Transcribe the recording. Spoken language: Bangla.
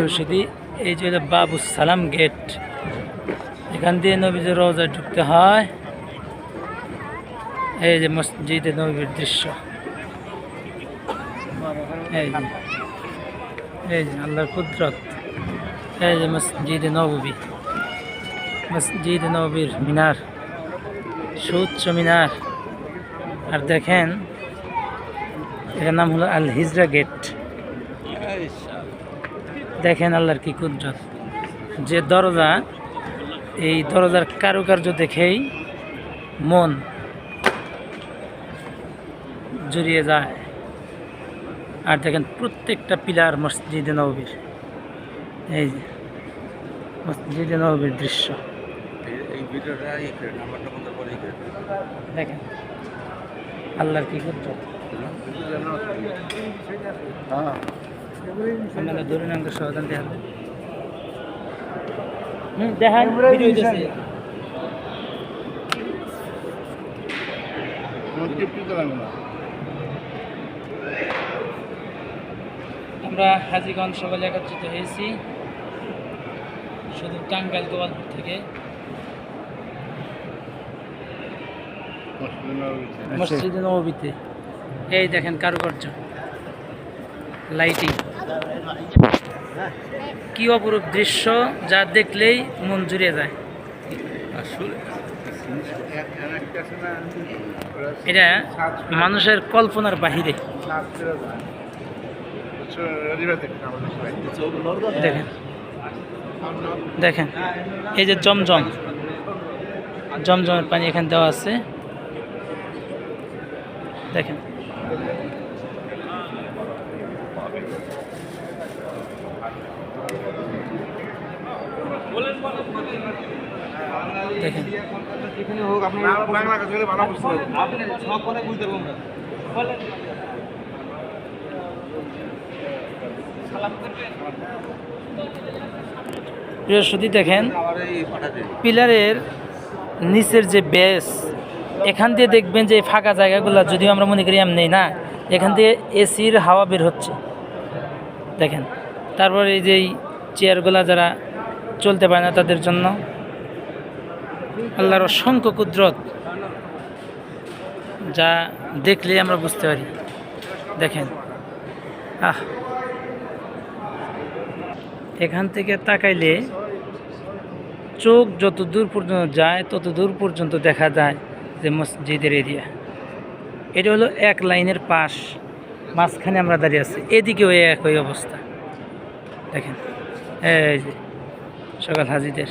রশিদি এই যে বাবু সালাম গেট, এখান দিয়ে নবীজির রওজায় ঢুকতে হয়। এই যে মসজিদে নবীর দৃশ্য, এই যে আল্লাহর কুদরত। এই যে মসজিদে নববী, মসজিদে নবীর মিনার, সুউচ্চ মিনার। আর দেখেন এর নাম হলো আল হিজরা গেট। দেখেন আল্লাহর কি কুদরত, যে দরজা, এই দরজার কারুকার্য দেখেই মন জড়িয়ে যায়। আর দেখেন প্রত্যেকটা পিলার মসজিদে নববীর, এই যে মসজিদে নববীর দৃশ্য। দেখেন আল্লাহর কি কুদরত। আপনারা ধরে নাম সমাধান দেখান, দেখান ভিডিও দিতেছে। আমরা হাজীগঞ্জ সকালে একত্রিত হয়েছি, শুধু টাঙ্গাইল গোপালপুর থেকে। মসজিদে নববীতে এই দেখেন কারুকার্য, লাইটিং, কি অপরূপ দৃশ্য, যা দেখলেই মন জুড়ে যায়। এটা মানুষের কল্পনার বাহিরে। দেখেন দেখেন এই যে জমজম, জমজমের পানি এখানে দেওয়া আছে। দেখেন দেখেন বৃহস্পতি। দেখেন পিলারের নিচের যে বেস, এখান দিয়ে দেখবেন যে ফাঁকা জায়গাগুলো, যদিও আমরা মনে করি এমনি না, এখান দিয়ে এসির হাওয়া বের হচ্ছে। দেখেন তারপর এই যে চেয়ারগুলো যারা চলতে পারে না তাদের জন্য আল্লাহর অসংখ্য কুদরত, যা দেখলে আমরা বুঝতে পারি। দেখেন এখান থেকে তাকাইলে চোখ যত দূর পর্যন্ত যায় তত দূর পর্যন্ত দেখা যায় যে মসজিদের এরিয়া। এটা হলো এক লাইনের পাশ, মাঝখানে আমরা দাঁড়িয়ে আছি, এদিকেও একই অবস্থা। দেখেন এই যে সকাল হাজিদের।